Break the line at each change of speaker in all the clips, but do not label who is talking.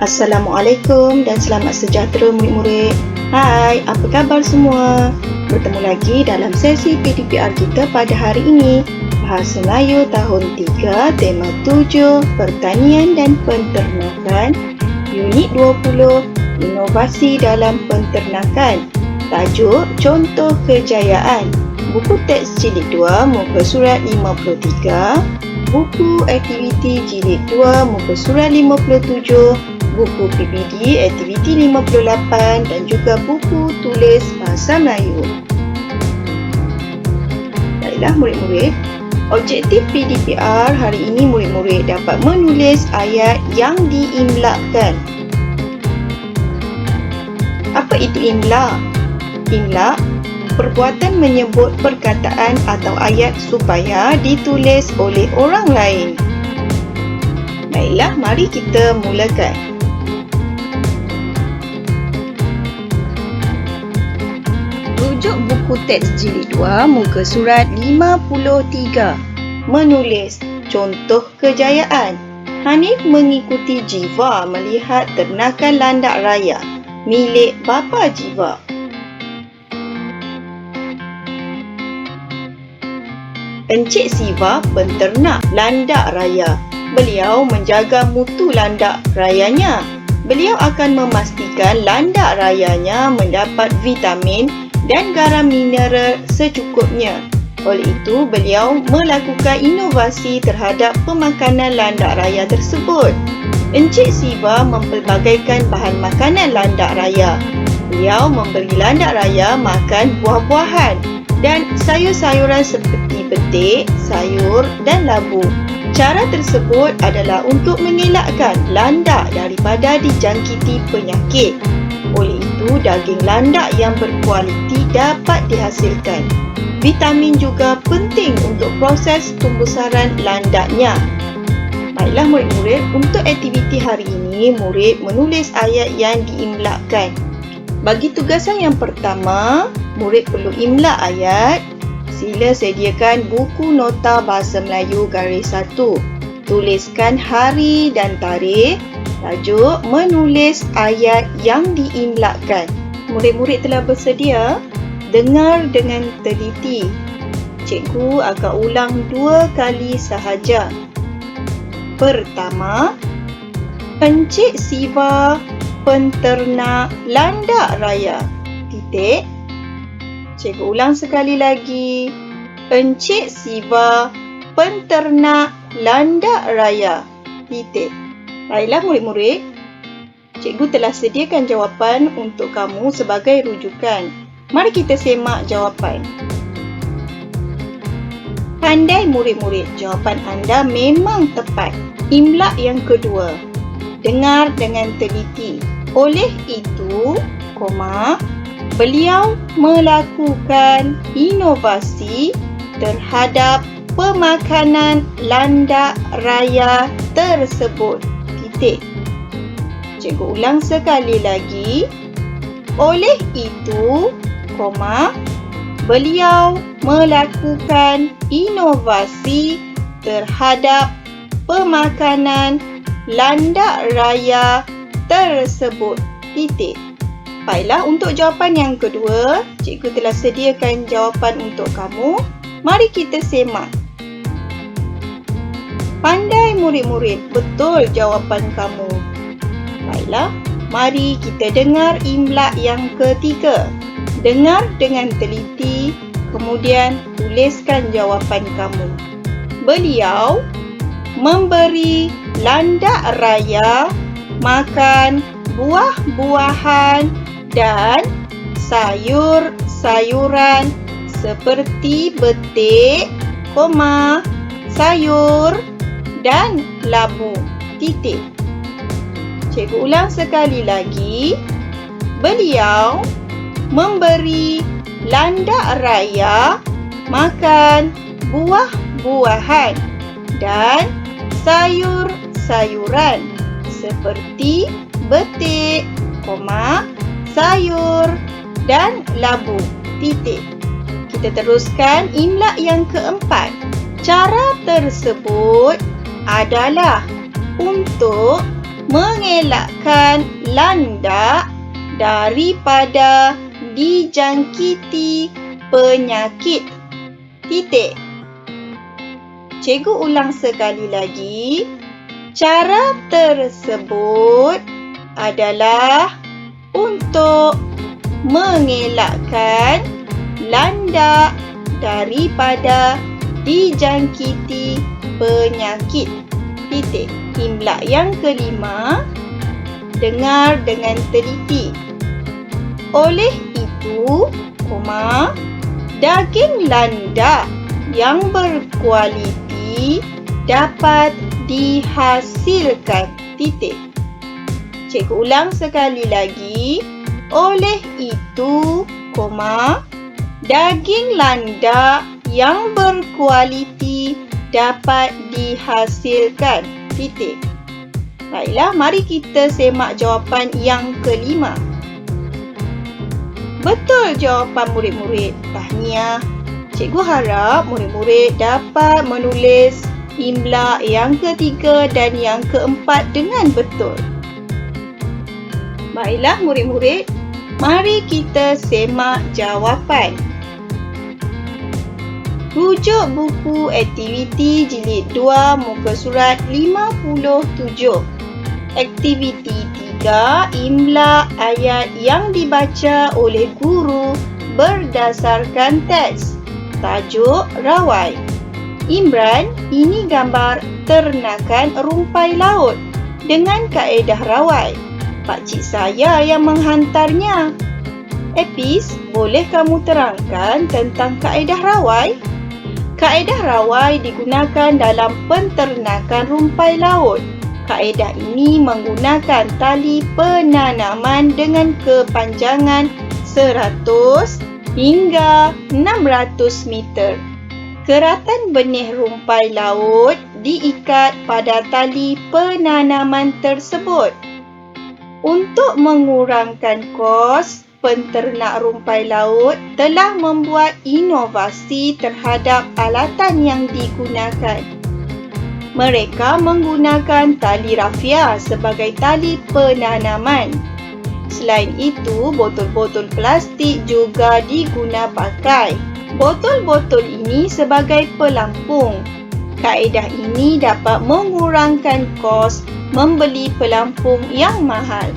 Assalamualaikum dan selamat sejahtera murid-murid. Hai, apa khabar semua? Bertemu lagi dalam sesi PDPR kita pada hari ini. Bahasa Melayu tahun 3, tema 7, Pertanian dan Penternakan, Unit 20, Inovasi dalam Penternakan. Tajuk, Contoh Kejayaan. Buku teks jilid 2, muka surat 53. Buku aktiviti jilid 2, muka surat 57. Buku PPD aktiviti 58 dan juga buku tulis bahasa Melayu. Baiklah murid-murid, objektif PDPR hari ini murid-murid dapat menulis ayat yang diimlakkan. Apa itu imlak? Imlak, perbuatan menyebut perkataan atau ayat supaya ditulis oleh orang lain. Baiklah, mari kita mulakan. Rujuk buku teks jilid 2, muka surat 53. Menulis contoh kejayaan. Hanif mengikuti Jiva melihat ternakan landak raya milik bapa Jiva. Encik Siva penternak landak raya. Beliau menjaga mutu landak rayanya. Beliau akan memastikan landak rayanya mendapat vitamin dan garam mineral secukupnya. Oleh itu, beliau melakukan inovasi terhadap pemakanan landak raya tersebut. Encik Siva mempelbagaikan bahan makanan landak raya. Beliau memberi landak raya makan buah-buahan dan sayur-sayuran seperti betik, sayur dan labu. Cara tersebut adalah untuk mengelakkan landak daripada dijangkiti penyakit. Oleh itu, daging landak yang berkualiti dapat dihasilkan. Vitamin juga penting untuk proses tumbuhsaran landaknya. Baiklah murid-murid, untuk aktiviti hari ini, murid menulis ayat yang diimlakkan. Bagi tugasan yang pertama, murid perlu imlak ayat. Sila sediakan buku nota bahasa Melayu garis 1. Tuliskan hari dan tarikh. Tajuk, menulis ayat yang diimlakkan. Murid-murid telah bersedia? Dengar dengan teliti. Cikgu akan ulang 2 kali sahaja. Pertama, Encik Siva penternak landak raya. Titik. Cikgu ulang sekali lagi. Encik Siva penternak landak raya. Titik. Baiklah murid-murid, cikgu telah sediakan jawapan untuk kamu sebagai rujukan. Mari kita semak jawapan. Pandai murid-murid, jawapan anda memang tepat. Imlak yang kedua. Dengar dengan teliti. Oleh itu, beliau melakukan inovasi terhadap pemakanan landak raya tersebut. Titik. Cikgu ulang sekali lagi. Oleh itu, beliau melakukan inovasi terhadap pemakanan landak raya tersebut. Titik. Baiklah, untuk jawapan yang kedua, cikgu telah sediakan jawapan untuk kamu. Mari kita semak. Pandai murid-murid, betul jawapan kamu. Baiklah, mari kita dengar imlak yang ketiga. Dengar dengan teliti, kemudian tuliskan jawapan kamu. Beliau memberi landak raya makan buah-buahan dan sayur-sayuran seperti betik, sayur dan labu. Titik. Cikgu ulang sekali lagi. Beliau memberi landak raya makan buah-buahan dan sayur-sayuran seperti betik, sayur dan labu. Titik. Kita teruskan imlak yang keempat. Cara tersebut adalah untuk mengelakkan landak daripada dijangkiti penyakit. Titik. Cikgu ulang sekali lagi. Cara tersebut adalah untuk mengelakkan landak daripada dijangkiti penyakit. Titik. Imla yang kelima, dengar dengan teliti. Oleh itu, daging landak yang berkualiti dapat dihasilkan. Titik. Cikgu ulang sekali lagi. Oleh itu, daging landak yang berkualiti dapat dihasilkan. Titik. Baiklah, mari kita semak jawapan yang kelima. Betul jawapan murid-murid. Tahniah. Cikgu harap murid-murid dapat menulis imla yang ketiga dan yang keempat dengan betul. Baiklah murid-murid, mari kita semak jawapan. Rujuk buku aktiviti jilid 2 muka surat 57. Aktiviti 3, imla ayat yang dibaca oleh guru berdasarkan teks. Tajuk rawai. Imran, ini gambar ternakan rumpai laut dengan kaedah rawai. Pakcik saya yang menghantarnya. Epis, boleh kamu terangkan tentang kaedah rawai? Kaedah rawai digunakan dalam penternakan rumpai laut. Kaedah ini menggunakan tali penanaman dengan kepanjangan 100 hingga 600 meter. Keratan benih rumpai laut diikat pada tali penanaman tersebut. Untuk mengurangkan kos, penternak rumpai laut telah membuat inovasi terhadap alatan yang digunakan. Mereka menggunakan tali rafia sebagai tali penanaman. Selain itu, botol-botol plastik juga diguna pakai. Botol-botol ini sebagai pelampung. Kaedah ini dapat mengurangkan kos membeli pelampung yang mahal.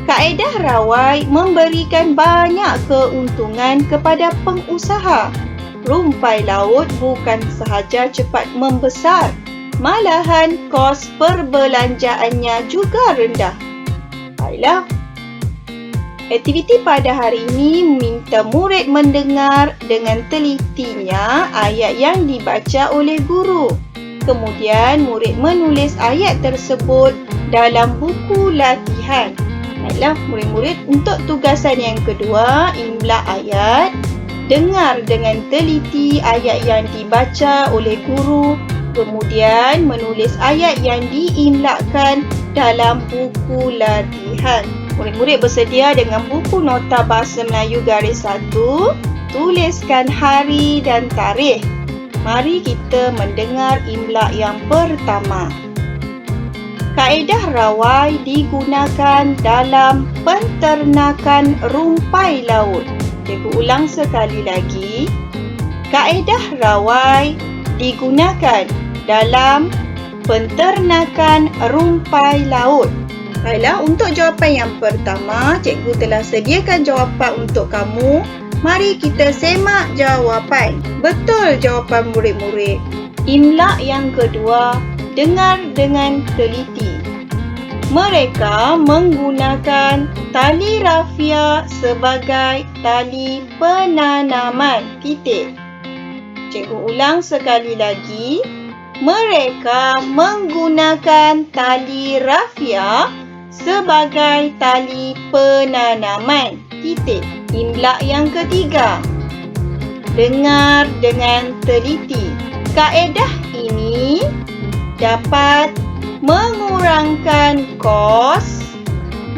Kaedah rawai memberikan banyak keuntungan kepada pengusaha. Rumpai laut bukan sahaja cepat membesar, malahan kos perbelanjaannya juga rendah. Baiklah. Aktiviti pada hari ini meminta murid mendengar dengan telitinya ayat yang dibaca oleh guru. Kemudian murid menulis ayat tersebut dalam buku latihan. Baiklah murid-murid, untuk tugasan yang kedua, imla ayat. Dengar dengan teliti ayat yang dibaca oleh guru. Kemudian menulis ayat yang diimlakan dalam buku latihan. Murid-murid bersedia dengan buku nota bahasa Melayu garis 1. Tuliskan hari dan tarikh. Mari kita mendengar imla yang pertama. Kaedah rawai digunakan dalam penternakan rumpai laut. Cikgu ulang sekali lagi. Kaedah rawai digunakan dalam penternakan rumpai laut. Baiklah, untuk jawapan yang pertama, cikgu telah sediakan jawapan untuk kamu. Mari kita semak jawapan. Betul jawapan murid-murid. Imla yang kedua, dengar dengan teliti. Mereka menggunakan tali rafia sebagai tali penanaman. Titik. Cikgu ulang sekali lagi. Mereka menggunakan tali rafia sebagai tali penanaman. Titik. Imla yang ketiga. Dengar dengan teliti. Kaedah ini dapat mengurangkan kos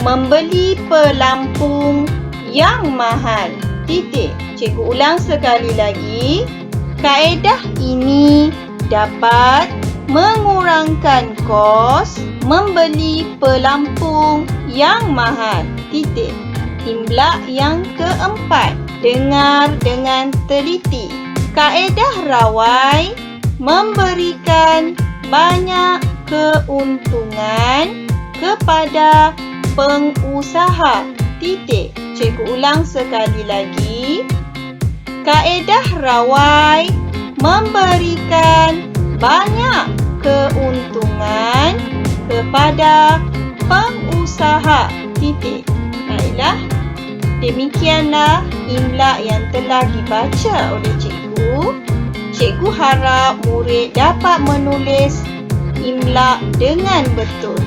membeli pelampung yang mahal. Titik. Cikgu ulang sekali lagi. Kaedah ini dapat mengurangkan kos membeli pelampung yang mahal. Titik. Imla yang keempat. Dengar dengan teliti. Kaedah rawai memberikan banyak keuntungan kepada pengusaha. Titik. Cikgu ulang sekali lagi. Kaedah rawai memberikan banyak keuntungan kepada pengusaha. Titik. Baiklah, demikianlah imla yang telah dibaca oleh cikgu. Cikgu harap murid dapat menulis imla dengan betul.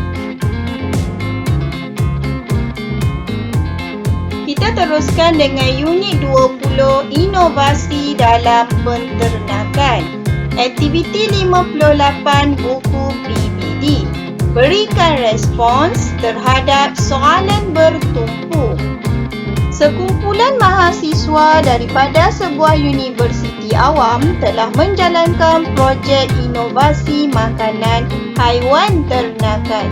Kita teruskan dengan unit 20, inovasi dalam penternakan. Aktiviti 58 buku PBD. Berikan respons terhadap soalan bertumpu. Sekumpulan mahasiswa daripada sebuah universiti awam telah menjalankan projek inovasi makanan haiwan ternakan.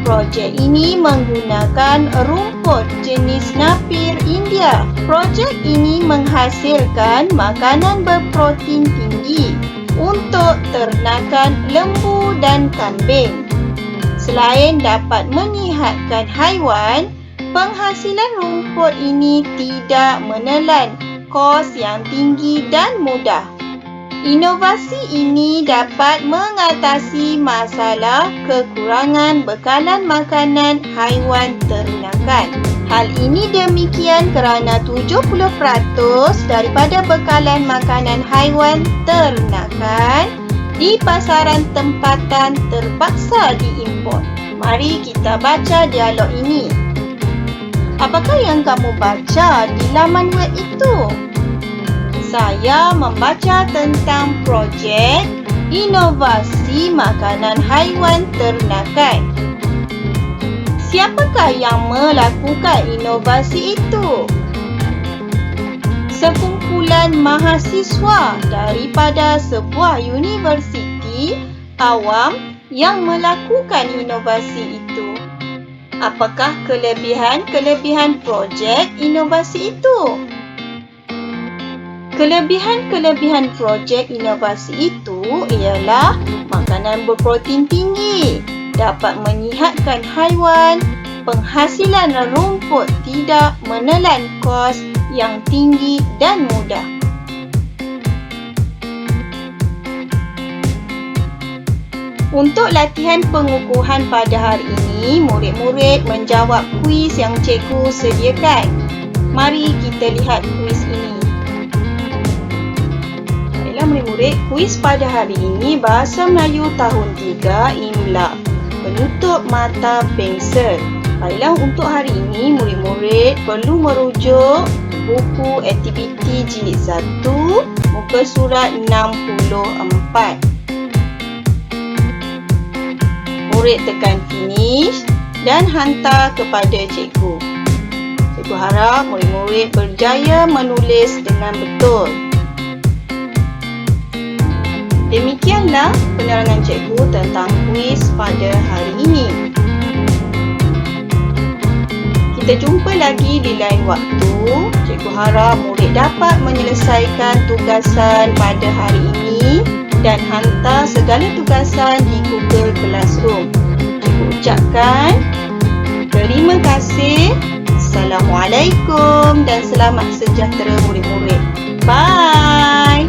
Projek ini menggunakan rumput jenis napir India. Projek ini menghasilkan makanan berprotein tinggi untuk ternakan lembu dan kambing. Selain dapat menyihatkan haiwan, penghasilan rumput ini tidak menelan kos yang tinggi dan mudah. Inovasi ini dapat mengatasi masalah kekurangan bekalan makanan haiwan ternakan. Hal ini demikian kerana 70% daripada bekalan makanan haiwan ternakan di pasaran tempatan terpaksa diimport. Mari kita baca dialog ini. Apakah yang kamu baca di laman web itu? Saya membaca tentang projek inovasi makanan haiwan ternakan. Siapakah yang melakukan inovasi itu? Sekumpulan mahasiswa daripada sebuah universiti awam yang melakukan inovasi itu. Apakah kelebihan-kelebihan projek inovasi itu? Kelebihan-kelebihan projek inovasi itu ialah makanan berprotein tinggi, dapat menyihatkan haiwan, penghasilan rumput tidak menelan kos yang tinggi dan mudah. Untuk latihan pengukuhan pada hari ini, murid-murid menjawab kuis yang cikgu sediakan. Mari kita lihat kuis ini. Murid-murid, kuis pada hari ini Bahasa Melayu tahun 3 imla penutup mata pensel. Baiklah, untuk hari ini murid-murid perlu merujuk buku aktiviti jilid 1 muka surat 64. Murid tekan finish dan hantar kepada cikgu. Cikgu harap murid-murid berjaya menulis dengan betul. Demikianlah penerangan cikgu tentang kuis pada hari ini. Kita jumpa lagi di lain waktu. Cikgu harap murid dapat menyelesaikan tugasan pada hari ini dan hantar segala tugasan di Google Classroom. Cikgu ucapkan terima kasih. Assalamualaikum dan selamat sejahtera murid-murid. Bye!